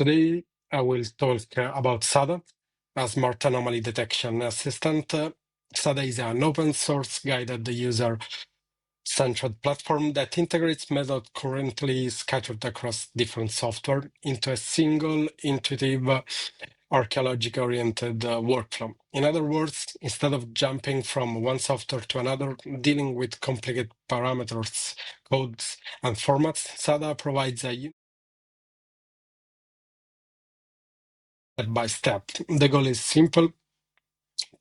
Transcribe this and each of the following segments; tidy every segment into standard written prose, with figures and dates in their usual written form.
Today I will talk about SADA, a Smart Anomaly Detection Assistant. SADA is an open source guided user centered platform that integrates methods currently scattered across different software into a single intuitive archaeological oriented workflow. In other words, instead of jumping from one software to another, dealing with complicated parameters, codes, and formats, SADA provides a step by step. The goal is simple: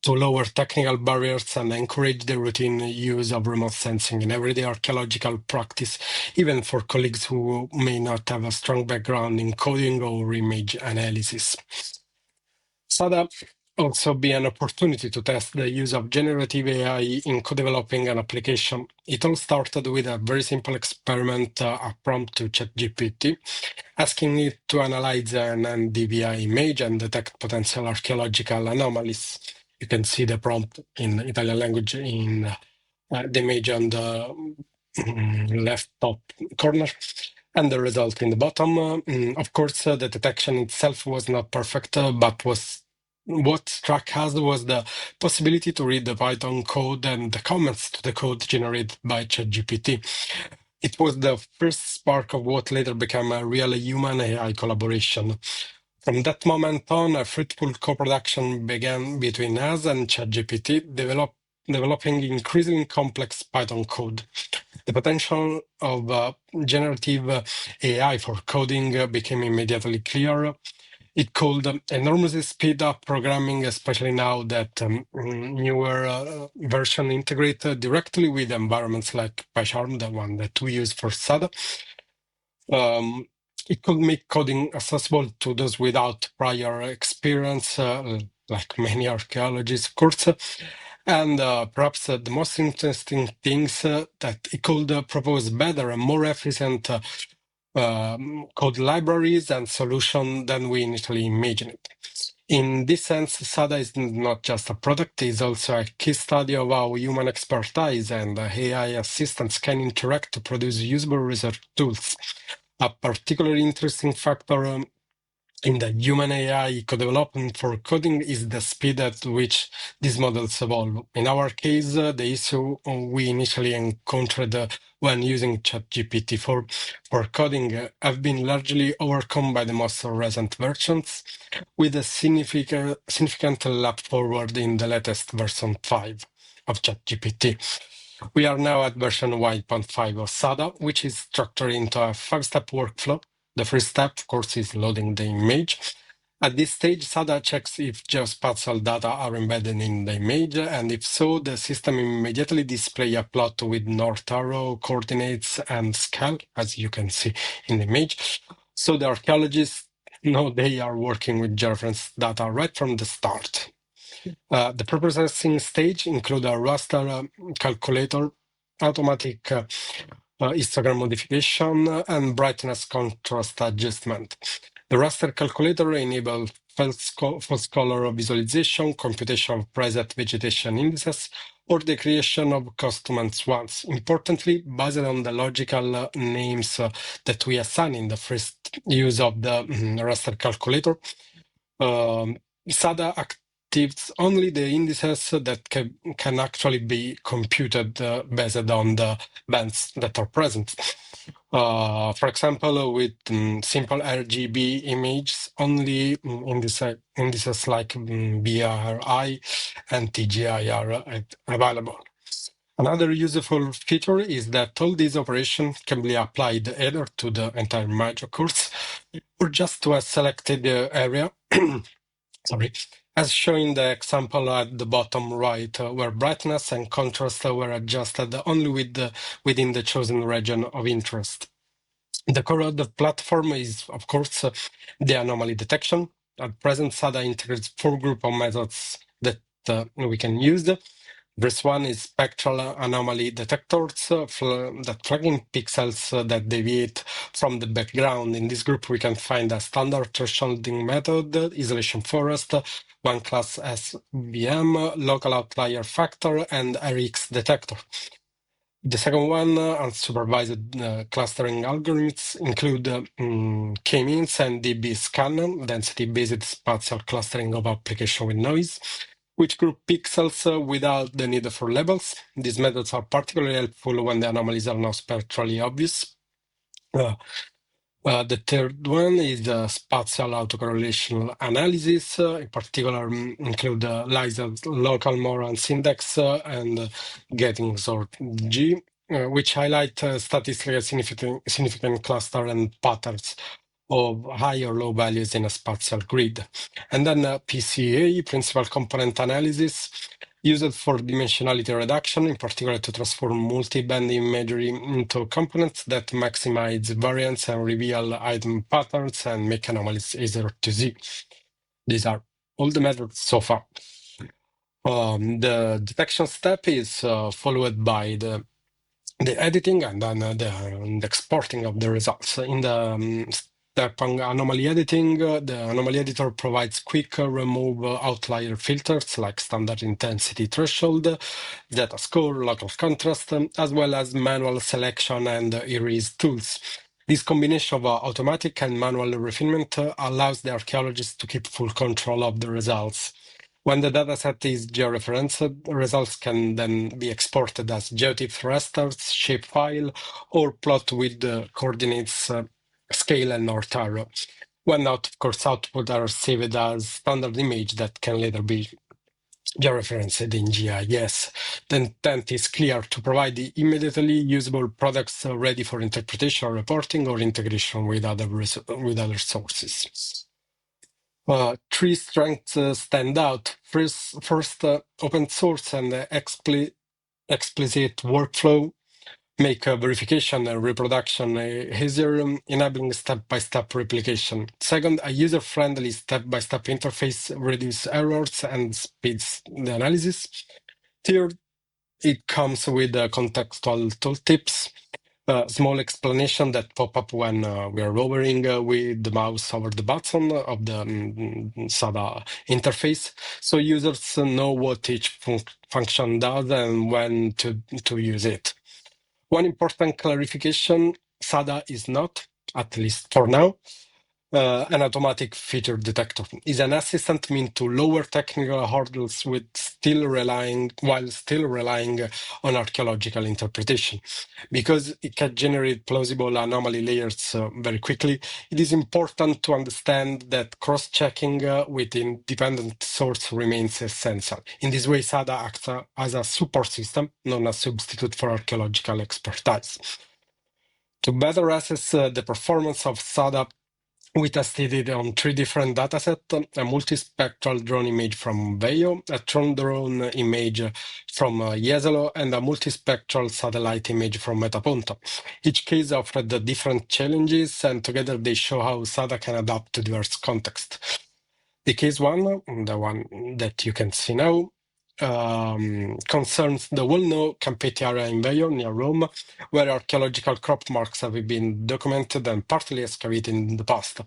to lower technical barriers and encourage the routine use of remote sensing in everyday archaeological practice, even for colleagues who may not have a strong background in coding or image analysis. SADA also be an opportunity to test the use of generative AI in co-developing an application. It all started with a very simple experiment, a prompt to ChatGPT, asking it to analyze an NDVI image and detect potential archaeological anomalies. You can see the prompt in Italian language in the image on the left top corner, and the result in the bottom. Of course, the detection itself was not perfect, but what struck us was the possibility to read the Python code and the comments to the code generated by ChatGPT. It was the first spark of what later became a real human AI collaboration. From that moment on, a fruitful co-production began between us and ChatGPT, developing increasingly complex Python code. The potential of generative AI for coding became immediately clear. It could enormously speed up programming, especially now that newer version integrate directly with environments like PyCharm, the one that we use for SADA. It could make coding accessible to those without prior experience, like many archaeologists, of course. And perhaps the most interesting things that it could propose better and more efficient code libraries and solutions than we initially imagined. In this sense, SADA is not just a product, it's also a case study of how human expertise and AI assistants can interact to produce usable research tools. A particularly interesting factor in the human AI co-development for coding is the speed at which these models evolve. In our case, the issue we initially encountered when using ChatGPT for coding have been largely overcome by the most recent versions, with a significant leap forward in the latest version 5 of ChatGPT. We are now at version 1.5 of SADA, which is structured into a 5-step workflow. The first step, of course, is loading the image. At this stage, SADA checks if geospatial data are embedded in the image, and if so, the system immediately displays a plot with north arrow, coordinates, and scale, as you can see in the image. So the archaeologists know they are working with reference data right from the start. The pre-processing stage include a raster calculator, automatic histogram modification, and brightness contrast adjustment. The raster calculator enables false color visualization, computation of preset vegetation indices, or the creation of custom swans. Importantly, based on the logical names that we assign in the first use of the raster calculator, SADA activates only the indices that can actually be computed based on the bands that are present. For example, with simple RGB images, only indices like BRI and TGI are available. Another useful feature is that all these operations can be applied either to the entire image, of course, or just to a selected area. Sorry, as shown in the example at the bottom right, where brightness and contrast were adjusted only within the chosen region of interest. The core of the platform is, of course, the anomaly detection. At present, SADA integrates 4 groups of methods that we can use. First one is spectral anomaly detectors that flagging pixels that deviate from the background. In this group, we can find a standard thresholding method, isolation forest, one class SVM, local outlier factor, and RX detector. The second one, unsupervised clustering algorithms, include k-means and db-scan, density-based spatial clustering of application with noise, which group pixels without the need for labels. These methods are particularly helpful when the anomalies are not spectrally obvious. The third one is spatial autocorrelation analysis. In particular, include Liza's local Morans index and getting sort G, which highlight statistically significant cluster and patterns of high or low values in a spatial grid. And then PCA, principal component analysis, used for dimensionality reduction, in particular to transform multi-band imagery into components that maximize variance and reveal item patterns and make anomalies easier to see. These are all the methods so far. The detection step is followed by the editing and then the exporting of the results. In the step on anomaly editing, the anomaly editor provides quick remove outlier filters like standard intensity threshold, data score, local contrast, as well as manual selection and erase tools. This combination of automatic and manual refinement allows the archaeologist to keep full control of the results. When the dataset is georeferenced, results can then be exported as GeoTIFF rasters, shapefile, or plot with the coordinates scale and north arrow. When not, of course, output are saved as standard image that can later be georeferenced in GIS. The intent is clear to provide the immediately usable products ready for interpretation, reporting, or integration with other sources. Three strengths stand out. First, open source and explicit workflow make verification and reproduction easier, enabling step-by-step replication. Second, a user-friendly step-by-step interface reduces errors and speeds the analysis. Third, it comes with contextual tooltips. Small explanation that pop up when we are hovering with the mouse over the button of the SADA interface, so users know what each function does and when to use it. One important clarification, SADA is not, at least for now, an automatic feature detector. Is an assistant meant to lower technical hurdles while still relying on archaeological interpretation. Because it can generate plausible anomaly layers very quickly, it is important to understand that cross-checking with independent source remains essential. In this way, SADA acts as a support system, not a substitute for archaeological expertise. To better assess the performance of SADA, we tested it on 3 different datasets, a multispectral drone image from Veio, a drone image from Jesolo, and a multispectral satellite image from Metaponto. Each case offered different challenges, and together they show how SADA can adapt to diverse contexts. The case one, the one that you can see now, concerns the well-known Campetti area in Veio, near Rome, where archaeological crop marks have been documented and partly excavated in the past.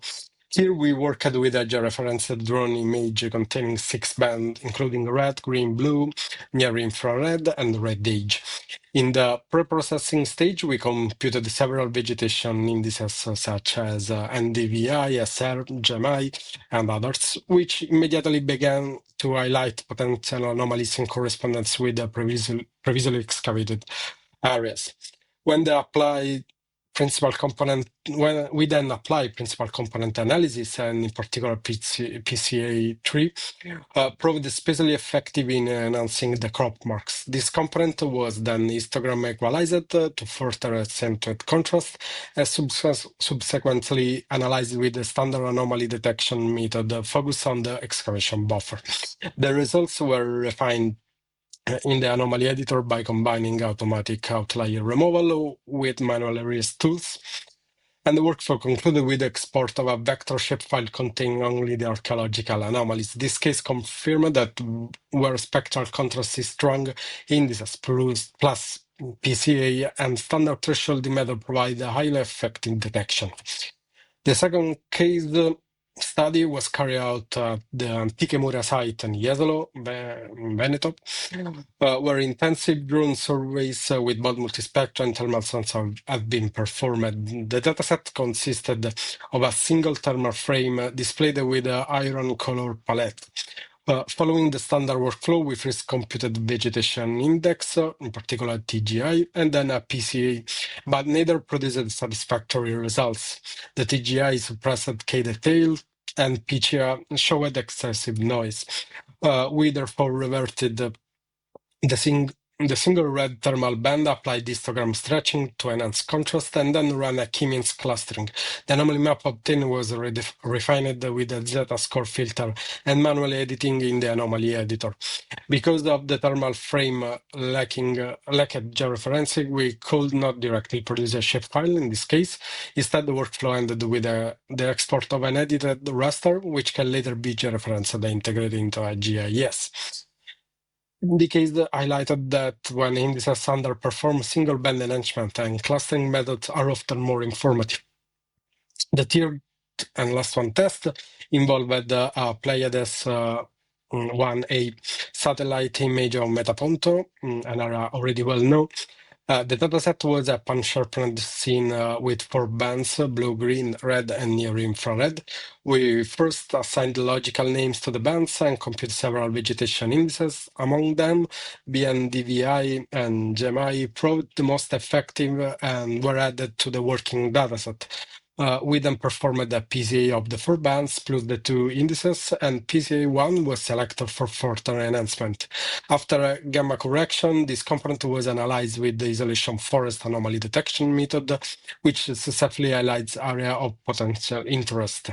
Here we worked with a georeferenced drone image containing 6 bands, including red, green, blue, near-infrared, and red age. In the pre-processing stage, we computed several vegetation indices such as NDVI, SR, GMI, and others, which immediately began to highlight potential anomalies in correspondence with the previously excavated areas. When we then apply principal component analysis, and in particular PCA3, proved especially effective in enhancing the crop marks. This component was then histogram equalized to further accentuate contrast, and subsequently analyzed with the standard anomaly detection method focused on the excavation buffer. The results were refined in the anomaly editor by combining automatic outlier removal with manual erase tools. And the workflow concluded with the export of a vector shapefile containing only the archaeological anomalies. This case confirmed that where spectral contrast is strong, indices plus PCA and standard threshold method provide a highly effective detection. The second case study was carried out at the Antiche Mura site in Jesolo, Veneto, where intensive drone surveys with both multispectral and thermal sensors have been performed. The dataset consisted of a single thermal frame displayed with an iron color palette. Following the standard workflow, we first computed vegetation index, in particular TGI, and then a PCA, but neither produced satisfactory results. The TGI suppressed K-detail, and PCA showed excessive noise. We therefore reverted the, sing- the single red thermal band, applied histogram stretching to enhance contrast, and then ran a key-means clustering. The anomaly map obtained was refined with a Z-score filter and manual editing in the anomaly editor. Because of the thermal frame lacked georeferencing, we could not directly produce a shapefile in this case. Instead, the workflow ended with the export of an edited raster, which can later be georeferenced and integrated into a GIS. The case highlighted that when indices underperform, single band enhancement and clustering methods are often more informative. The third and last one test involved Pleiades 1A satellite image of Metaponto, an area already well known. The dataset was a pan-sharpened scene with 4 bands, blue, green, red, and near-infrared. We first assigned logical names to the bands and computed several vegetation indices. Among them, BNDVI and GEMI proved the most effective and were added to the working dataset. We then performed a PCA of the 4 bands plus the 2 indices, and PCA 1 was selected for further enhancement. After a gamma correction, this component was analyzed with the isolation forest anomaly detection method, which successfully highlights area of potential interest.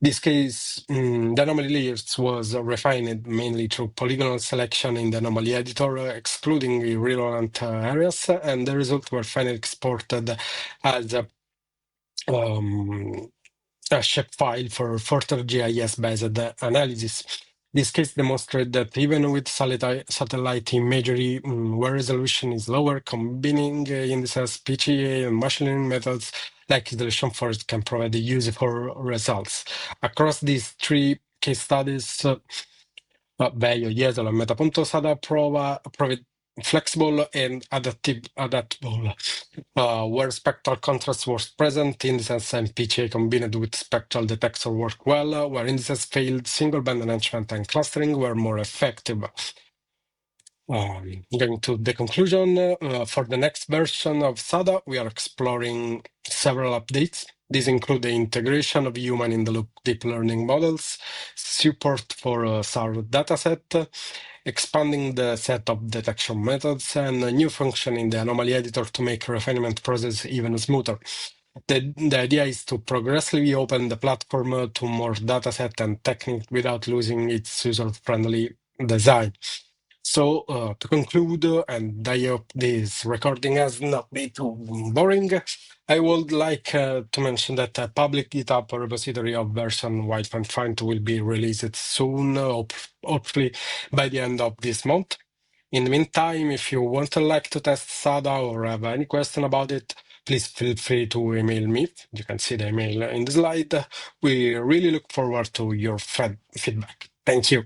This case, the anomaly layers was refined mainly through polygonal selection in the anomaly editor, excluding irrelevant areas, and the results were finally exported as um, a shapefile for further GIS-based analysis. This case demonstrated that even with satellite imagery, where resolution is lower, combining indices, PGA, and machine learning methods like isolation forest can provide useful results. Across these 3 case studies, Veio, Jesolo, and Metapunto SADA proved flexible and adaptable. Where spectral contrast was present, indices and PCA combined with spectral detector work well. Where indices failed, single band enhancement and clustering were more effective. Going to the conclusion, for the next version of SADA, we are exploring several updates. These include the integration of human-in-the-loop deep learning models, support for SAR dataset, expanding the set of detection methods, and a new function in the anomaly editor to make refinement process even smoother. The idea is to progressively open the platform to more dataset and technique without losing its user-friendly design. So, to conclude, and I hope this recording has not been too boring, I would like to mention that a public GitHub repository of version 1.5 will be released soon, hopefully by the end of this month. In the meantime, if you want to like to test SADA or have any question about it, please feel free to email me. You can see the email in the slide. We really look forward to your feedback. Thank you.